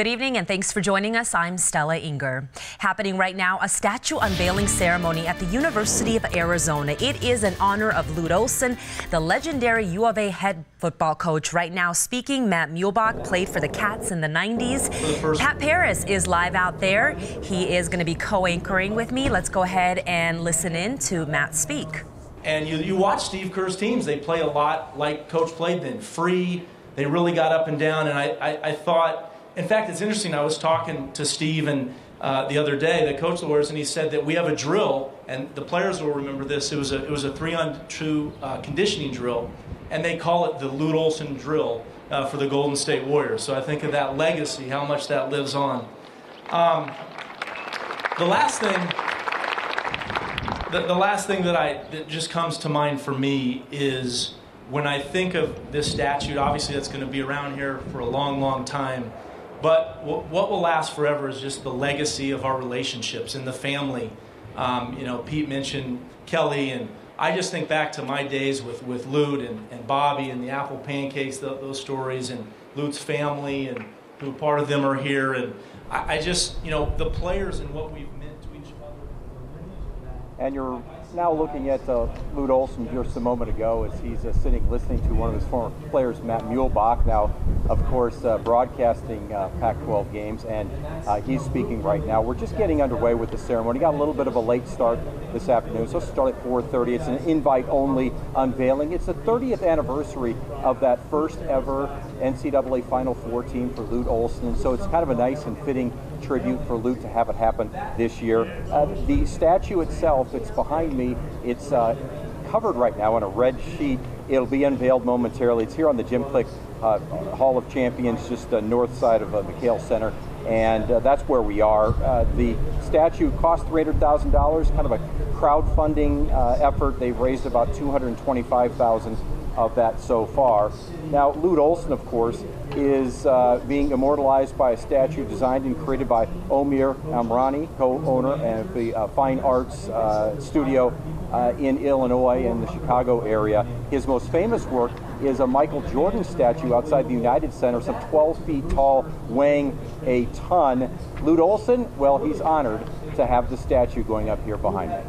Good evening and thanks for joining us. I'm Stella Inger. Happening right now, a statue unveiling ceremony at the University of Arizona. It is in honor of Lute Olson, the legendary U of A head football coach. Right now speaking, Matt Muehlebach played for the Cats in the 90s. Pat Paris is live out there. He is going to be co-anchoring with me. Let's go ahead and listen in to Matt speak. And you watch Steve Kerr's teams. They play a lot like Coach played then, free. They really got up and down, and I thought, in fact, it's interesting. I was talking to Steve and the other day, the coach of the Warriors, and he said that we have a drill, and the players will remember this. It was a 3-on-2 conditioning drill, and they call it the Lute Olson drill for the Golden State Warriors. So I think of that legacy, how much that lives on. The last thing that just comes to mind for me is when I think of this statue. Obviously, that's going to be around here for a long, long time. But what will last forever is just the legacy of our relationships in the family. You know, Pete mentioned Kelly, and I just think back to my days with Lute and Bobby and the apple pancakes, those stories, and Lute's family, and who part of them are here. And I just, you know, the players and what we've meant to each other. And you're now looking at Lute Olson just a moment ago as he's sitting listening to one of his former players, Matt Muehlebach, now of course broadcasting Pac-12 games, and he's speaking right now. We're just getting underway with the ceremony. Got a little bit of a late start this afternoon, so start at 4:30. It's an invite-only unveiling. It's the 30th anniversary of that first ever NCAA Final Four team for Lute Olson, and so it's kind of a nice and fitting tribute for Lute to have it happen this year. The statue itself, it's behind me. It's covered right now in a red sheet. It'll be unveiled momentarily. It's here on the Jim Click Hall of Champions, just north side of Mckale Center, and that's where we are. The statue cost $300,000, kind of a crowdfunding effort. They've raised about $225,000 of that so far. Now, Lute Olson, of course, is being immortalized by a statue designed and created by Omir Amrani, co-owner of the Fine Arts Studio in Illinois and the Chicago area. His most famous work is a Michael Jordan statue outside the United Center, some 12 feet tall, weighing a ton. Lute Olson, well, he's honored to have the statue going up here behind me.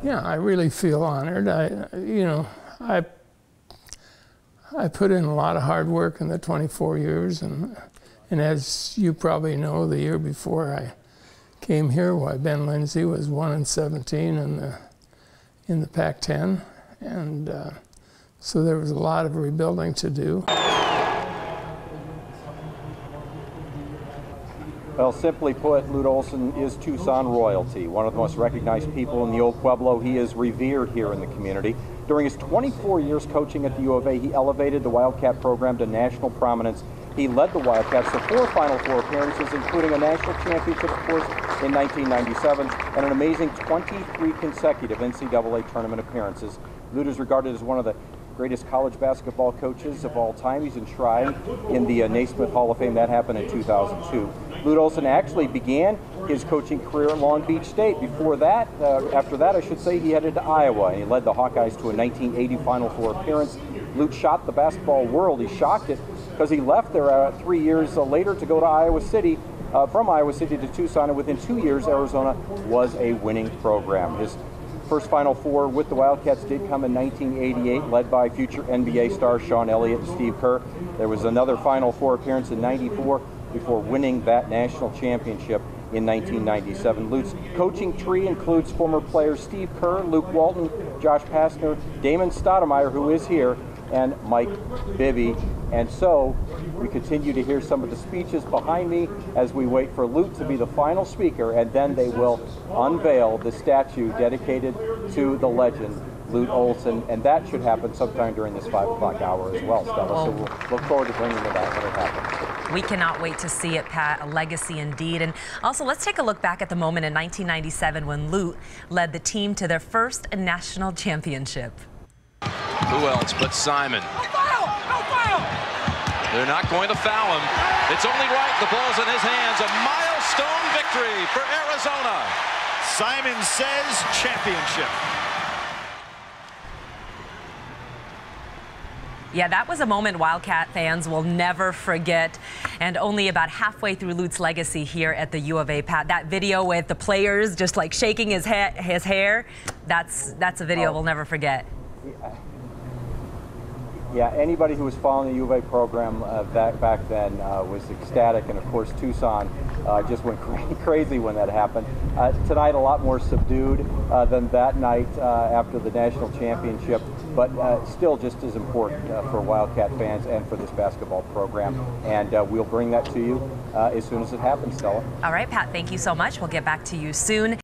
Yeah, I really feel honored. I put in a lot of hard work in the 24 years, and as you probably know, the year before I came here, Ben Lindsay was 1-17 in the Pac-10, and so there was a lot of rebuilding to do. Well, simply put, Lute Olson is Tucson royalty, one of the most recognized people in the old Pueblo. He is revered here in the community. During his 24 years coaching at the U of A, he elevated the Wildcat program to national prominence. He led the Wildcats to 4 Final Four appearances, including a national championship, of course, in 1997, and an amazing 23 consecutive NCAA tournament appearances. Lute is regarded as one of the greatest college basketball coaches of all time. He's enshrined in the Naismith Hall of Fame. That happened in 2002. Lute Olson actually began his coaching career at Long Beach State. Before that, after that, I should say, he headed to Iowa, and he led the Hawkeyes to a 1980 Final Four appearance. Lute shocked the basketball world. He shocked it because he left there 3 years later to go to Iowa City, from Iowa City to Tucson, and within 2 years, Arizona was a winning program. His first Final Four with the Wildcats did come in 1988, led by future NBA stars Sean Elliott and Steve Kerr. There was another Final Four appearance in '94 before winning that national championship in 1997. Lute's coaching tree includes former players Steve Kerr, Luke Walton, Josh Pastner, Damon Stoudemire, who is here, and Mike Bibby. And so we continue to hear some of the speeches behind me as we wait for Lute to be the final speaker, and then they will unveil the statue dedicated to the legend Lute Olson, and that should happen sometime during this 5 o'clock hour as well, Stella. So we'll look forward to bringing it out when it happens. We cannot wait to see it, Pat. A legacy indeed. And also, let's take a look back at the moment in 1997 when Lute led the team to their first national championship. Who else but Simon? No foul! No foul! They're not going to foul him. It's only right. The ball's in his hands. A milestone victory for Arizona. Simon says championship. Yeah, that was a moment Wildcat fans will never forget. And only about halfway through Lute's legacy here at the U of A, Pat. That video with the players just like shaking his hair, that's a video we'll never forget. Yeah, anybody who was following the U of A program back then was ecstatic, and of course Tucson just went crazy when that happened. Tonight a lot more subdued than that night after the national championship, but still just as important for Wildcat fans and for this basketball program. And we'll bring that to you as soon as it happens, Stella. All right, Pat, thank you so much. We'll get back to you soon.